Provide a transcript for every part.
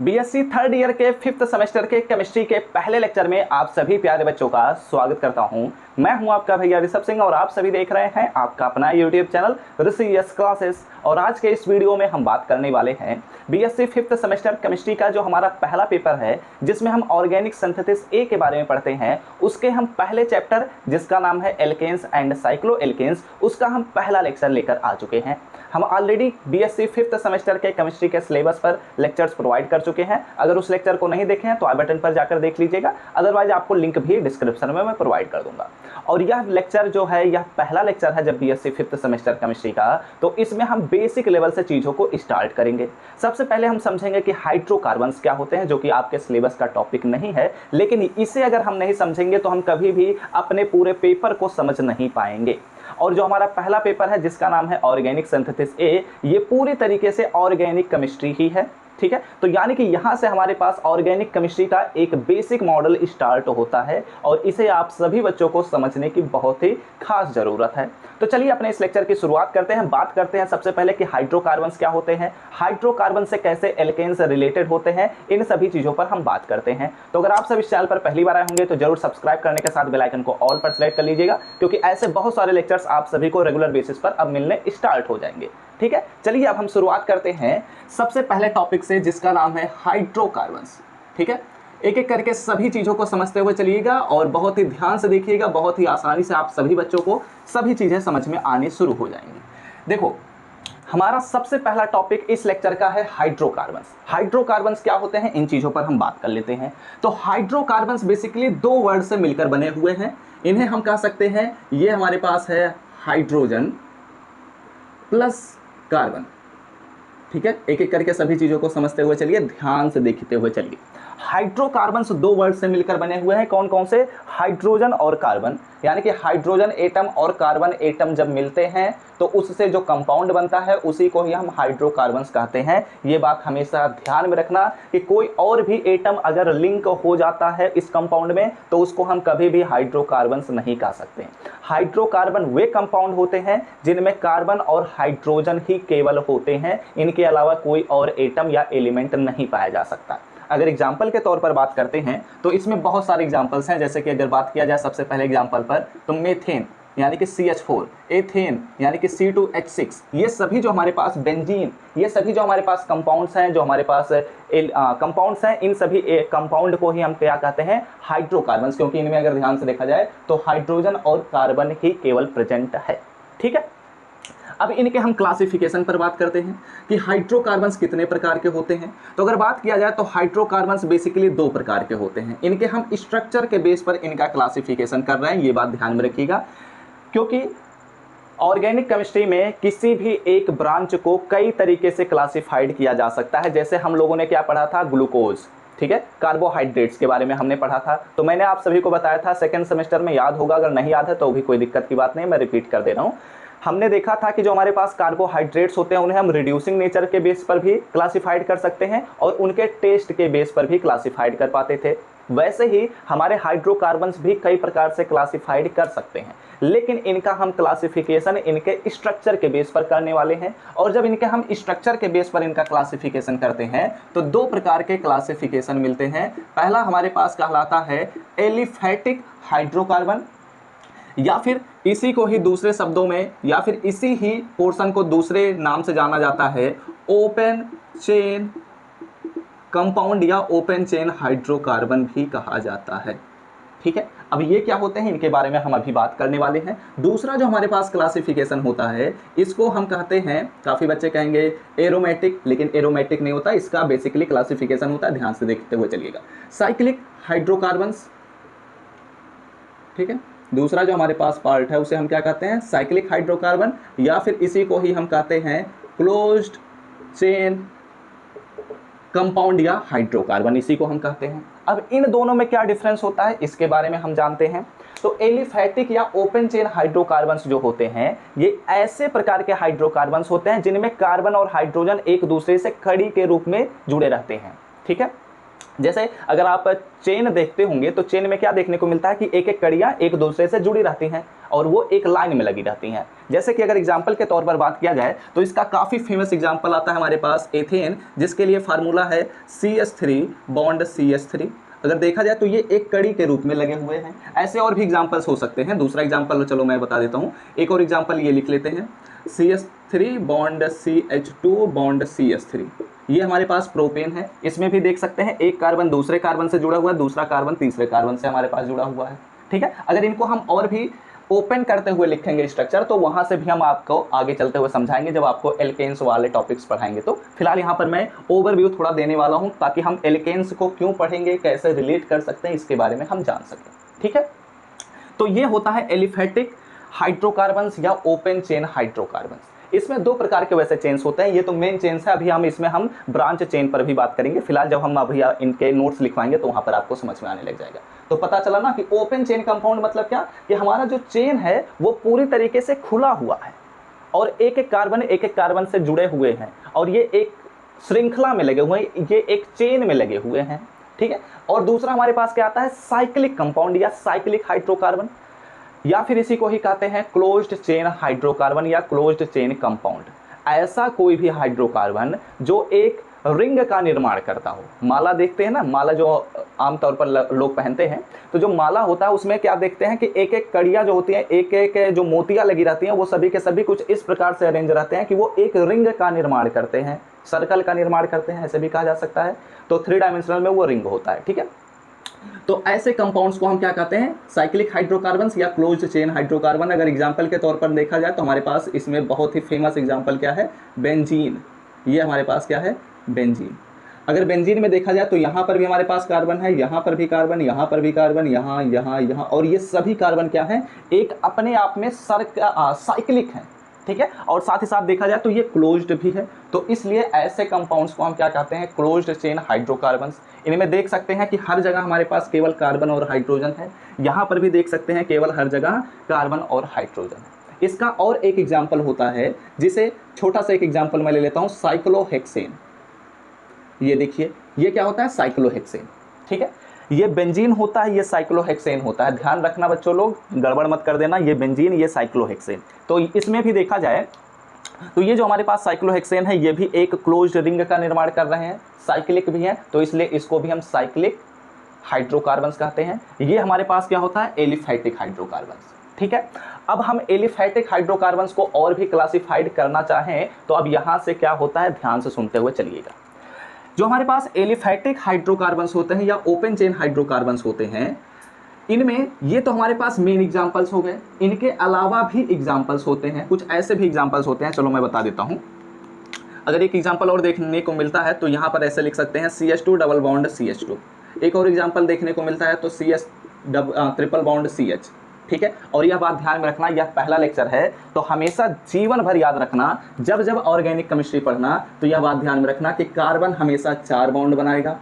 BSc third year के 5th semester के chemistry के पहले लेक्चर में आप सभी प्यारे बच्चों का स्वागत करता हूं। मैं हूं आपका भैया ऋषभ सिंह और आप सभी देख रहे हैं आपका अपना यूट्यूब चैनल ऋषि यस क्लासेस। और आज के इस वीडियो में हम बात करने वाले हैं बीएससी 5th सेमेस्टर केमिस्ट्री का जो हमारा पहला पेपर है, जिसमें हम ऑर्गेनिक सिंथेसिस ए के बारे में पढ़ते हैं। उसके हम पहले चैप्टर, जिसका नाम है एल्केन्स एंड साइक्लो एल्केन्स, उसका हम पहला लेक्चर लेकर आ चुके हैं। हम ऑलरेडी बीएससी 5th सेमेस्टर के केमिस्ट्री के सिलेबस पर लेक्चर्स प्रोवाइड कर चुके हैं। अगर उस लेक्चर को नहीं देखे हैं तो आई बटन पर जाकर देख लीजिएगा, अदरवाइज आपको लिंक भी डिस्क्रिप्शन में मैं प्रोवाइड कर दूंगा। और यह लेक्चर जो है, यह पहला लेक्चर है जब बीएससी 5th सेमेस्टर केमिस्ट्री का, तो इसमें हम बेसिक लेवल से चीज़ों को स्टार्ट करेंगे। सबसे पहले हम समझेंगे कि हाइड्रोकार्बन्स क्या होते हैं, जो कि आपके सिलेबस का टॉपिक नहीं है, लेकिन इसे अगर हम नहीं समझेंगे तो हम कभी भी अपने पूरे पेपर को समझ नहीं पाएंगे। और जो हमारा पहला पेपर है, जिसका नाम है ऑर्गेनिक सिंथेसिस ए, ये पूरी तरीके से ऑर्गेनिक केमिस्ट्री ही है। ठीक है, तो यानी कि यहाँ से हमारे पास ऑर्गेनिक केमिस्ट्री का एक बेसिक मॉडल स्टार्ट होता है और इसे आप सभी बच्चों को समझने की बहुत ही खास ज़रूरत है। तो चलिए अपने इस लेक्चर की शुरुआत करते हैं। बात करते हैं सबसे पहले कि हाइड्रोकार्बन्स क्या होते हैं, हाइड्रोकार्बन से कैसे एल्केन्स रिलेटेड होते हैं, इन सभी चीज़ों पर हम बात करते हैं। तो अगर आप सब इस चैनल पर पहली बार आए होंगे तो जरूर सब्सक्राइब करने के साथ बेल आइकन को ऑल पर सेलेक्ट कर लीजिएगा, क्योंकि ऐसे बहुत सारे लेक्चर्स आप सभी को रेगुलर बेसिस पर अब मिलने स्टार्ट हो जाएंगे। ठीक है, चलिए अब हम शुरुआत करते हैं सबसे पहले टॉपिक से, जिसका नाम है हाइड्रोकार्बन्स। ठीक है, एक एक करके सभी चीज़ों को समझते हुए चलिएगा और बहुत ही ध्यान से देखिएगा। बहुत ही आसानी से आप सभी बच्चों को सभी चीज़ें समझ में आने शुरू हो जाएंगी। देखो, हमारा सबसे पहला टॉपिक इस लेक्चर का है हाइड्रोकार्बन्स। हाइड्रोकार्बन्स क्या होते हैं, इन चीज़ों पर हम बात कर लेते हैं। तो हाइड्रोकार्बन्स बेसिकली दो वर्ड से मिलकर बने हुए हैं। इन्हें हम कह सकते हैं, ये हमारे पास है हाइड्रोजन प्लस कार्बन। ठीक है, एक एक करके सभी चीज़ों को समझते हुए चलिए, ध्यान से देखते हुए चलिए। हाइड्रोकार्बन्स दो वर्ड से मिलकर बने हुए हैं। कौन कौन से? हाइड्रोजन और कार्बन। यानी कि हाइड्रोजन एटम और कार्बन एटम जब मिलते हैं तो उससे जो कंपाउंड बनता है उसी को ही हम हाइड्रोकार्बन्स कहते हैं। ये बात हमेशा ध्यान में रखना कि कोई और भी एटम अगर लिंक हो जाता है इस कंपाउंड में तो उसको हम कभी भी हाइड्रोकार्बन्स नहीं कह सकते। हाइड्रोकार्बन वे कंपाउंड होते हैं जिनमें कार्बन और हाइड्रोजन ही केवल होते हैं, इनके अलावा कोई और एटम या एलिमेंट नहीं पाया जा सकता। अगर एग्जाम्पल के तौर पर बात करते हैं तो इसमें बहुत सारे एग्जाम्पल्स हैं। जैसे कि अगर बात किया जाए सबसे पहले एग्जाम्पल पर, तो मेथेन यानी कि CH4, एथेन यानी कि C2H6, ये सभी जो हमारे पास, बेंजीन, ये सभी जो हमारे पास कंपाउंड्स हैं, जो हमारे पास कंपाउंड्स हैं, इन सभी कंपाउंड को ही हम क्या कहते हैं? हाइड्रोकार्बन्स, क्योंकि इनमें अगर ध्यान से देखा जाए तो हाइड्रोजन और कार्बन ही केवल प्रेजेंट है। ठीक है, अब इनके हम क्लासिफिकेशन पर बात करते हैं कि हाइड्रोकार्बन्स कितने प्रकार के होते हैं। तो अगर बात किया जाए तो हाइड्रोकार्बन्स बेसिकली दो प्रकार के होते हैं। इनके हम स्ट्रक्चर के बेस पर इनका क्लासिफिकेशन कर रहे हैं, ये बात ध्यान में रखिएगा, क्योंकि ऑर्गेनिक केमिस्ट्री में किसी भी एक ब्रांच को कई तरीके से क्लासिफाइड किया जा सकता है। जैसे हम लोगों ने क्या पढ़ा था? ग्लूकोज। ठीक है, कार्बोहाइड्रेट्स के बारे में हमने पढ़ा था। तो मैंने आप सभी को बताया था, सेकेंड सेमेस्टर में याद होगा, अगर नहीं याद है तो भी कोई दिक्कत की बात नहीं, मैं रिपीट कर दे रहा हूँ। हमने देखा था कि जो हमारे पास कार्बोहाइड्रेट्स होते हैं उन्हें हम रिड्यूसिंग नेचर के बेस पर भी क्लासिफाइड कर सकते हैं और उनके टेस्ट के बेस पर भी क्लासिफाइड कर पाते थे। वैसे ही हमारे हाइड्रोकार्बन्स भी कई प्रकार से क्लासिफाइड कर सकते हैं, लेकिन इनका हम क्लासिफिकेशन इनके स्ट्रक्चर के बेस पर करने वाले हैं। और जब इनके हम स्ट्रक्चर के बेस पर इनका क्लासिफिकेशन करते हैं तो दो प्रकार के क्लासिफिकेशन मिलते हैं। पहला हमारे पास कहलाता है एलिफैटिक हाइड्रोकार्बन, या फिर इसी को ही दूसरे शब्दों में, या फिर इसी ही पोर्शन को दूसरे नाम से जाना जाता है ओपन चेन कंपाउंड या ओपन चेन हाइड्रोकार्बन भी कहा जाता है। ठीक है, अब ये क्या होते हैं, इनके बारे में हम अभी बात करने वाले हैं। दूसरा जो हमारे पास क्लासिफिकेशन होता है, इसको हम कहते हैं, काफ़ी बच्चे कहेंगे एरोमेटिक, लेकिन एरोमेटिक नहीं होता, इसका बेसिकली क्लासिफिकेशन होता है, ध्यान से देखते हुए चलिएगा, साइक्लिक हाइड्रोकार्बन्स। ठीक है, दूसरा जो हमारे पास पार्ट है उसे हम क्या कहते हैं? साइक्लिक हाइड्रोकार्बन, या फिर इसी को ही हम कहते हैं क्लोज्ड चेन कंपाउंड या हाइड्रोकार्बन, इसी को हम कहते हैं। अब इन दोनों में क्या डिफरेंस होता है, इसके बारे में हम जानते हैं। तो एलिफैटिक या ओपन चेन हाइड्रोकार्बन्स जो होते हैं, ये ऐसे प्रकार के हाइड्रोकार्बन्स होते हैं जिनमें कार्बन और हाइड्रोजन एक दूसरे से कड़ी के रूप में जुड़े रहते हैं। ठीक है, जैसे अगर आप चेन देखते होंगे तो चेन में क्या देखने को मिलता है कि एक एक कड़ियाँ एक दूसरे से जुड़ी रहती हैं और वो एक लाइन में लगी रहती हैं। जैसे कि अगर एग्जाम्पल के तौर पर बात किया जाए तो इसका काफ़ी फेमस एग्जाम्पल आता है हमारे पास एथेन, जिसके लिए फार्मूला है CH3 बॉन्ड CH3। अगर देखा जाए तो ये एक कड़ी के रूप में लगे हुए हैं। ऐसे और भी एग्जाम्पल्स हो सकते हैं। दूसरा एग्जाम्पल चलो मैं बता देता हूँ, एक और एग्जाम्पल ये लिख लेते हैं, CH3 bond CH2 bond CH3। ये हमारे पास प्रोपेन है। इसमें भी देख सकते हैं एक कार्बन दूसरे कार्बन से जुड़ा हुआ है, दूसरा कार्बन तीसरे कार्बन से हमारे पास जुड़ा हुआ है। ठीक है, अगर इनको हम और भी ओपन करते हुए लिखेंगे स्ट्रक्चर तो वहां से भी हम आपको आगे चलते हुए समझाएंगे जब आपको एल्केन्स वाले टॉपिक्स पढ़ाएंगे। तो फिलहाल यहाँ पर मैं ओवरव्यू थोड़ा देने वाला हूँ ताकि हम एल्केन्स को क्यों पढ़ेंगे, कैसे रिलेट कर सकते हैं, इसके बारे में हम जान सकें। ठीक है, तो ये होता है एलिफेटिक हाइड्रोकार्बन्स या ओपन चेन हाइड्रोकार्बन्स। इसमें दो प्रकार के वैसे चेन्स होते हैं, ये तो मेन चेन्स है। अभी हम ब्रांच चेन पर भी बात करेंगे। फिलहाल जब हम अभी इनके नोट्स लिखवाएंगे तो वहां पर आपको समझ में आने लग जाएगा। तो पता चला ना कि ओपन चेन कंपाउंड मतलब क्या, कि हमारा जो चेन है वो पूरी तरीके से खुला हुआ है और एक एक कार्बन से जुड़े हुए हैं और ये एक श्रृंखला में लगे हुए हैं, ये एक चेन में लगे हुए हैं। ठीक है, और दूसरा हमारे पास क्या आता है, साइक्लिक कंपाउंड या साइक्लिक हाइड्रोकार्बन, या फिर इसी को ही कहते हैं क्लोज्ड चेन हाइड्रोकार्बन या क्लोज्ड चेन कंपाउंड। ऐसा कोई भी हाइड्रोकार्बन जो एक रिंग का निर्माण करता हो। माला देखते हैं ना, माला जो आमतौर पर लोग पहनते हैं, तो जो माला होता है उसमें क्या देखते हैं कि एक एक कड़ियाँ जो होती हैं, एक एक जो मोतियाँ लगी रहती हैं, वो सभी के सभी कुछ इस प्रकार से अरेंज रहते हैं कि वो एक रिंग का निर्माण करते हैं, सर्कल का निर्माण करते हैं, ऐसे भी कहा जा सकता है। तो 3 डायमेंशनल में वो रिंग होता है। ठीक है, तो ऐसे कंपाउंड्स को हम क्या कहते हैं, साइक्लिक हाइड्रोकार्बन्स या क्लोज्ड चेन हाइड्रोकार्बन। अगर एग्जांपल के तौर पर देखा जाए तो हमारे पास इसमें बहुत ही फेमस एग्जांपल क्या है, बेंजीन। ये हमारे पास क्या है, बेंजीन। अगर बेंजीन में देखा जाए तो यहाँ पर भी हमारे पास कार्बन है, यहाँ पर भी कार्बन, यहाँ पर भी कार्बन, यहाँ यहाँ यहाँ, और ये सभी कार्बन क्या है, एक अपने आप में साइक्लिक है। ठीक है, और साथ ही साथ देखा जाए तो ये क्लोज्ड भी है। तो इसलिए ऐसे कंपाउंड्स को हम क्या कहते हैं, क्लोज्ड चेन हाइड्रोकार्बन्स। इनमें देख सकते हैं कि हर जगह हमारे पास केवल कार्बन और हाइड्रोजन है, यहाँ पर भी देख सकते हैं केवल हर जगह कार्बन और हाइड्रोजन है। इसका और एक एग्जाम्पल होता है, जिसे छोटा सा एक एग्जाम्पल मैं ले लेता हूँ, साइक्लोहेक्सेन। ये देखिए, ये क्या होता है, साइक्लोहेक्सेन। ठीक है, ये बेंजीन होता है, ये साइक्लोहेक्सेन होता है। ध्यान रखना बच्चों, लोग गड़बड़ मत कर देना, ये बेंजीन, ये साइक्लोहेक्सेन। तो इसमें भी देखा जाए तो ये जो हमारे पास साइक्लोहेक्सेन है, ये भी एक क्लोज्ड रिंग का निर्माण कर रहे हैं, साइक्लिक भी है, तो इसलिए इसको भी हम साइक्लिक हाइड्रोकार्बन्स कहते हैं। ये हमारे पास क्या होता है, एलिफैटिक हाइड्रोकार्बन्स। ठीक है, अब हम एलिफैटिक हाइड्रोकार्बन्स को और भी क्लासिफाइड करना चाहें तो अब यहाँ से क्या होता है, ध्यान से सुनते हुए चलिएगा। जो हमारे पास एलिफैटिक हाइड्रोकार्बन्स होते हैं या ओपन चेन हाइड्रोकार्बन्स होते हैं, इनमें ये तो हमारे पास मेन एग्जांपल्स हो गए। इनके अलावा भी एग्जांपल्स होते हैं, कुछ ऐसे भी एग्जांपल्स होते हैं, चलो मैं बता देता हूँ। अगर एक एग्जांपल और देखने को मिलता है तो यहाँ पर ऐसे लिख सकते हैं, CH2 डबल बॉन्ड CH2। एक और एग्जांपल देखने को मिलता है तो CS ट्रिपल बॉन्ड CH। ठीक है, और यह बात ध्यान में रखना, यह पहला लेक्चर है तो हमेशा जीवन भर याद रखना, जब जब ऑर्गेनिक केमिस्ट्री पढ़ना तो यह बात ध्यान में रखना कि कार्बन हमेशा 4 बॉन्ड बनाएगा,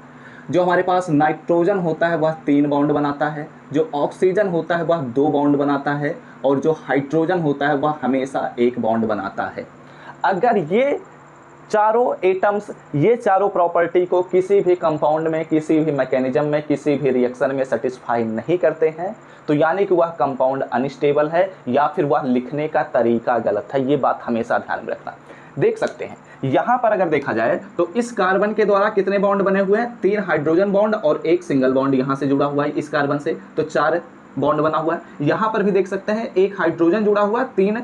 जो हमारे पास नाइट्रोजन होता है वह 3 बॉन्ड बनाता है, जो ऑक्सीजन होता है वह 2 बॉन्ड बनाता है, और जो हाइड्रोजन होता है वह हमेशा 1 बॉन्ड बनाता है। अगर ये चारों एटम्स, ये चारों प्रॉपर्टी को किसी भी कंपाउंड में, किसी भी मैकेनिज्म में, किसी भी रिएक्शन में सेटिस्फाई नहीं करते हैं तो यानी कि वह कंपाउंड अनस्टेबल है या फिर वह लिखने का तरीका गलत है। ये बात हमेशा ध्यान में रखना। देख सकते हैं यहाँ पर अगर देखा जाए तो इस कार्बन के द्वारा कितने बॉन्ड बने हुए हैं, 3 हाइड्रोजन बॉन्ड और 1 सिंगल बॉन्ड यहाँ से जुड़ा हुआ है इस कार्बन से, तो 4 बॉन्ड बना हुआ है। यहाँ पर भी देख सकते हैं 1 हाइड्रोजन जुड़ा हुआ है, 3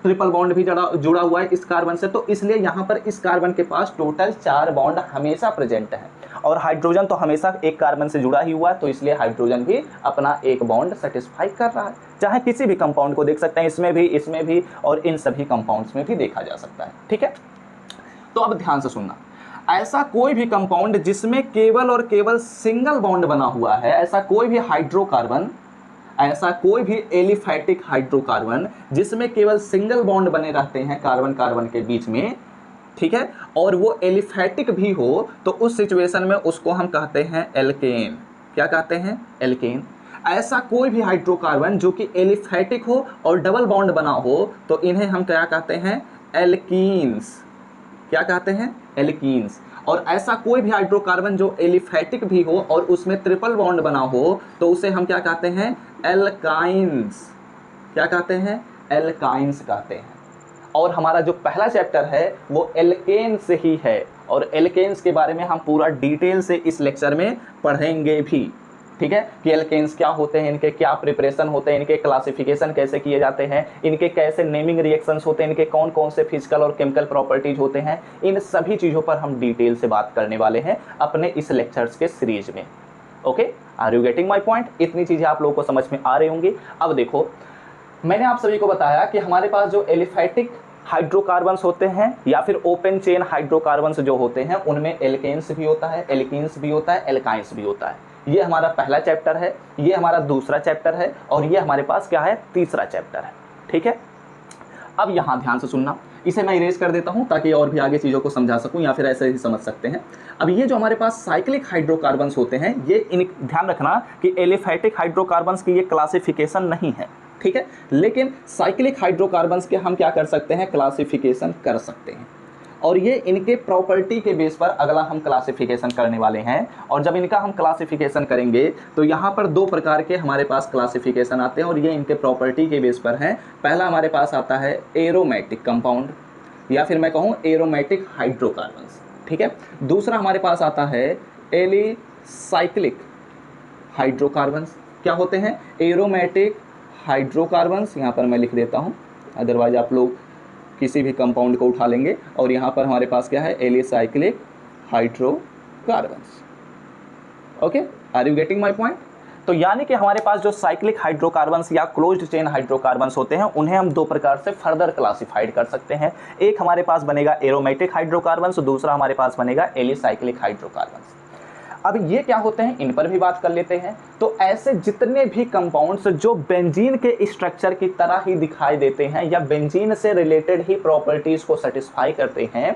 ट्रिपल बॉन्ड भी जुड़ा हुआ है इस कार्बन से, तो इसलिए यहाँ पर इस कार्बन के पास टोटल 4 बॉन्ड हमेशा प्रेजेंट है। और हाइड्रोजन तो हमेशा एक कार्बन से जुड़ा ही हुआ है, तो इसलिए हाइड्रोजन भी अपना 1 बॉन्ड सेटिस्फाई कर रहा है। चाहे किसी भी कंपाउंड को देख सकते हैं, इसमें भी और इन सभी कंपाउंड्स में भी देखा जा सकता है। ठीक है, तो अब ध्यान से सुनना, ऐसा कोई भी कंपाउंड जिसमें केवल और केवल सिंगल बॉन्ड बना हुआ है, ऐसा कोई भी हाइड्रोकार्बन, ऐसा कोई भी एलिफैटिक हाइड्रोकार्बन जिसमें केवल सिंगल बॉन्ड बने रहते हैं कार्बन कार्बन के बीच में, ठीक है, और वो एलिफैटिक भी हो, तो उस सिचुएशन में उसको हम कहते हैं एल्केन। क्या कहते हैं, एल्केन। ऐसा कोई भी हाइड्रोकार्बन जो कि एलिफैटिक हो और डबल बॉन्ड बना हो तो इन्हें हम क्या कहते हैं, एल्कीन्स। क्या कहते हैं, एल्कीन्स। और ऐसा कोई भी हाइड्रोकार्बन जो एलिफैटिक भी हो और उसमें ट्रिपल बॉन्ड बना हो तो उसे हम क्या कहते हैं, एल्काइंस। क्या कहते हैं, एल्काइंस कहते हैं। और हमारा जो पहला चैप्टर है वो एल्केन्स ही है, और एल्केन्स के बारे में हम पूरा डिटेल से इस लेक्चर में पढ़ेंगे भी, ठीक है, कि एल्केन्स क्या होते हैं, इनके क्या प्रिपरेशन होते हैं, इनके क्लासिफिकेशन कैसे किए जाते हैं, इनके कैसे नेमिंग रिएक्शंस होते हैं, इनके कौन कौन से फिजिकल और केमिकल प्रॉपर्टीज होते हैं, इन सभी चीज़ों पर हम डिटेल से बात करने वाले हैं अपने इस लेक्चर्स के सीरीज में। Okay, are you getting my point? इतनी चीज़ें आप लोगों को समझ में आ रही होंगी। अब देखो, मैंने आप सभी को बताया कि हमारे पास जो एलिफैटिक हाइड्रोकार्बन्स होते हैं या फिर ओपन चेन हाइड्रोकार्बन्स जो होते हैं उनमें एल्केन्स भी होता है, एल्कीन्स भी होता है, एल्काइंस भी होता है। ये हमारा पहला चैप्टर है, ये हमारा दूसरा चैप्टर है, और ये हमारे पास क्या है, तीसरा चैप्टर है। ठीक है, अब यहाँ ध्यान से सुनना, इसे मैं इरेज कर देता हूँ ताकि और भी आगे चीज़ों को समझा सकूँ, या फिर ऐसे ही समझ सकते हैं। अब ये जो हमारे पास साइक्लिक हाइड्रोकार्बन्स होते हैं, ये ध्यान रखना कि एलिफैटिक हाइड्रोकार्बन्स की ये क्लासिफिकेशन नहीं है, ठीक है, लेकिन साइक्लिक हाइड्रोकार्बन्स के हम क्या कर सकते हैं, क्लासिफिकेशन कर सकते हैं। और ये इनके प्रॉपर्टी के बेस पर अगला हम क्लासिफिकेशन करने वाले हैं। और जब इनका हम क्लासिफिकेशन करेंगे तो यहाँ पर दो प्रकार के हमारे पास क्लासिफिकेशन आते हैं, और ये इनके प्रॉपर्टी के बेस पर हैं। पहला हमारे पास आता है एरोमेटिक कंपाउंड, या फिर मैं कहूँ एरोमेटिक हाइड्रोकार्बन्स, ठीक है। दूसरा हमारे पास आता है एलिसाइक्लिक हाइड्रोकार्बन्स। क्या होते हैं, एरोमेटिक हाइड्रोकार्बन्स, यहाँ पर मैं लिख देता हूँ, अदरवाइज आप लोग किसी भी कंपाउंड को उठा लेंगे। और यहाँ पर हमारे पास क्या है, alicyclic hydrocarbons. Okay, are you getting my point? तो यानी कि हमारे पास जो साइक्लिक हाइड्रोकार्बन्स या क्लोज्ड चेन हाइड्रोकार्बन्स होते हैं उन्हें हम दो प्रकार से फर्दर क्लासिफाइड कर सकते हैं। एक हमारे पास बनेगा एरोमेटिक हाइड्रोकार्बन्स, दूसरा हमारे पास बनेगा एलिसाइक्लिक हाइड्रोकार्बन्स। अब ये क्या होते हैं, इन पर भी बात कर लेते हैं। तो ऐसे जितने भी कंपाउंड्स जो बेंजीन के स्ट्रक्चर की तरह ही दिखाई देते हैं या बेंजीन से रिलेटेड ही प्रॉपर्टीज को सेटिस्फाई करते हैं,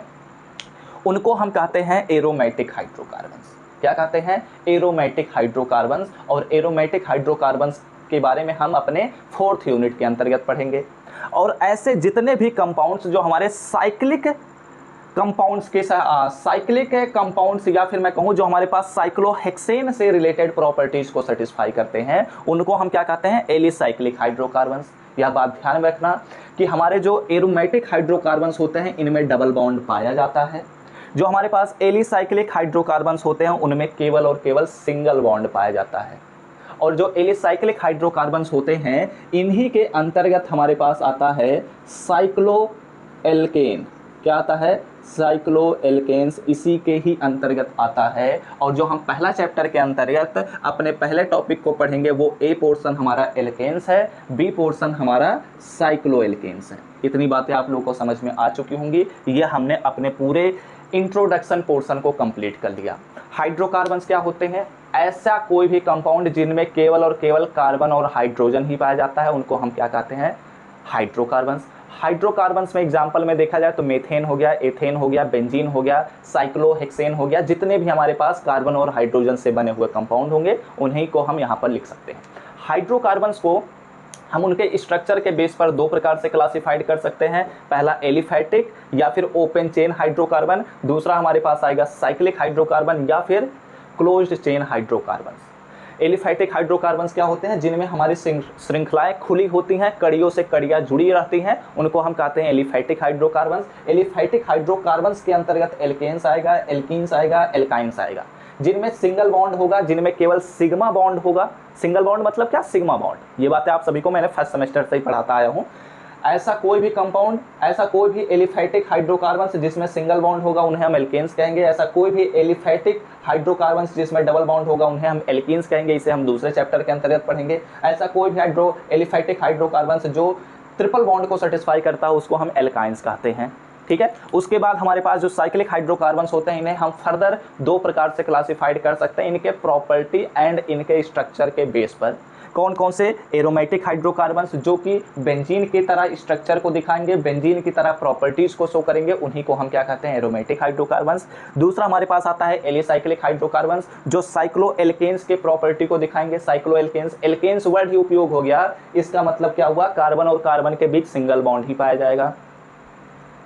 उनको हम कहते हैं एरोमेटिक हाइड्रोकार्बन्स। क्या कहते हैं, एरोमेटिक हाइड्रोकार्बन्स। और एरोमेटिक हाइड्रोकार्बन्स के बारे में हम अपने 4th यूनिट के अंतर्गत पढ़ेंगे। और ऐसे जितने भी कंपाउंड्स जो हमारे साइक्लिक कंपाउंड्स के साइक्लिक कंपाउंड्स, या फिर मैं कहूँ जो हमारे पास साइक्लोहेक्सेन से रिलेटेड प्रॉपर्टीज को सेटिस्फाई करते हैं, उनको हम क्या कहते हैं, एलिसाइक्लिक हाइड्रोकार्बन्स। यह बात ध्यान में रखना कि हमारे जो एरोमेटिक हाइड्रोकार्बन्स होते हैं इनमें डबल बॉन्ड पाया जाता है। जो हमारे पास एलिसाइक्लिक हाइड्रोकार्बन्स होते हैं उनमें केवल और केवल सिंगल बॉन्ड पाया जाता है। और जो एलिसाइक्लिक हाइड्रोकार्बन्स होते हैं इन्हीं के अंतर्गत हमारे पास आता है साइक्लोएल्केन। क्या आता है, साइक्लोएल्केन्स, इसी के ही अंतर्गत आता है। और जो हम पहला चैप्टर के अंतर्गत अपने पहले टॉपिक को पढ़ेंगे वो ए पोर्शन हमारा एल्केन्स है, बी पोर्शन हमारा साइक्लोएल्केन्स है। इतनी बातें आप लोगों को समझ में आ चुकी होंगी। ये हमने अपने पूरे इंट्रोडक्शन पोर्शन को कंप्लीट कर लिया। हाइड्रोकार्बन्स क्या होते हैं, ऐसा कोई भी कंपाउंड जिनमें केवल और केवल कार्बन और हाइड्रोजन ही पाया जाता है उनको हम क्या कहते हैं, हाइड्रोकार्बन्स। हाइड्रोकार्बन्स में एग्जांपल में देखा जाए तो मेथेन हो गया, एथेन हो गया, बेंजीन हो गया, साइक्लोहेक्सेन हो गया, जितने भी हमारे पास कार्बन और हाइड्रोजन से बने हुए कंपाउंड होंगे उन्हीं को हम यहाँ पर लिख सकते हैं। हाइड्रोकार्बन्स को हम उनके स्ट्रक्चर के बेस पर दो प्रकार से क्लासिफाइड कर सकते हैं। पहला एलिफैटिक या फिर ओपन चेन हाइड्रोकार्बन, दूसरा हमारे पास आएगा साइक्लिक हाइड्रोकार्बन या फिर closed chain hydrocarbon. Aliphatic hydrocarbons क्या होते हैं, जिनमें हमारी श्रृंखलाएं खुली होती हैं, कड़ियों से कड़ियां जुड़ी रहती हैं, उनको हम कहते हैं एलिफैटिक हाइड्रोकार्बन्स। एलिफैटिक हाइड्रोकार्बन्स के अंतर्गत एल्केन्स आएगा, एल्कीन्स आएगा, एल्काइंस आएगा। जिनमें सिंगल बॉन्ड होगा, जिनमें केवल सिग्मा बॉन्ड होगा। सिंगल बॉन्ड मतलब क्या, सिग्मा बॉन्ड। ये बातें आप सभी को मैंने फर्स्ट सेमेस्टर से ही पढ़ाता आया हूँ। ऐसा कोई भी कंपाउंड, ऐसा कोई भी एलिफैटिक हाइड्रोकार्बन्स जिसमें सिंगल बॉन्ड होगा उन्हें हम एल्केन्स कहेंगे। ऐसा कोई भी एलिफैटिक हाइड्रोकार्बन्स जिसमें डबल बॉन्ड होगा उन्हें हम एल्कीन्स कहेंगे। इसे हम दूसरे चैप्टर के अंतर्गत पढ़ेंगे। ऐसा कोई भी एलिफैटिक हाइड्रोकार्बन्स जो ट्रिपल बॉन्ड को सेटिस्फाई करता है उसको हम एल्काइंस कहते हैं, ठीक है। उसके बाद हमारे पास जो साइक्लिक हाइड्रोकार्बन्स होते हैं इन्हें हम फर्दर दो प्रकार से क्लासिफाइड कर सकते हैं, इनके प्रॉपर्टी एंड इनके स्ट्रक्चर के बेस पर। कौन कौन से, एरोमेटिक हाइड्रोकार्बन्स जो कि बेंजीन की तरह स्ट्रक्चर को दिखाएंगे, बेंजीन की तरह प्रॉपर्टीज को शो करेंगे, उन्हीं को हम क्या कहते हैं, एरोमेटिक हाइड्रोकार्बन्स। दूसरा हमारे पास आता है एलिसाइक्लिक हाइड्रोकार्बन्स जो साइक्लोएल्केन्स के प्रॉपर्टी को दिखाएंगे। साइक्लोएल्केन्स, एल्केन्स वर्ड ही उपयोग हो गया, इसका मतलब क्या हुआ, कार्बन और कार्बन के बीच सिंगल बॉन्ड ही पाया जाएगा।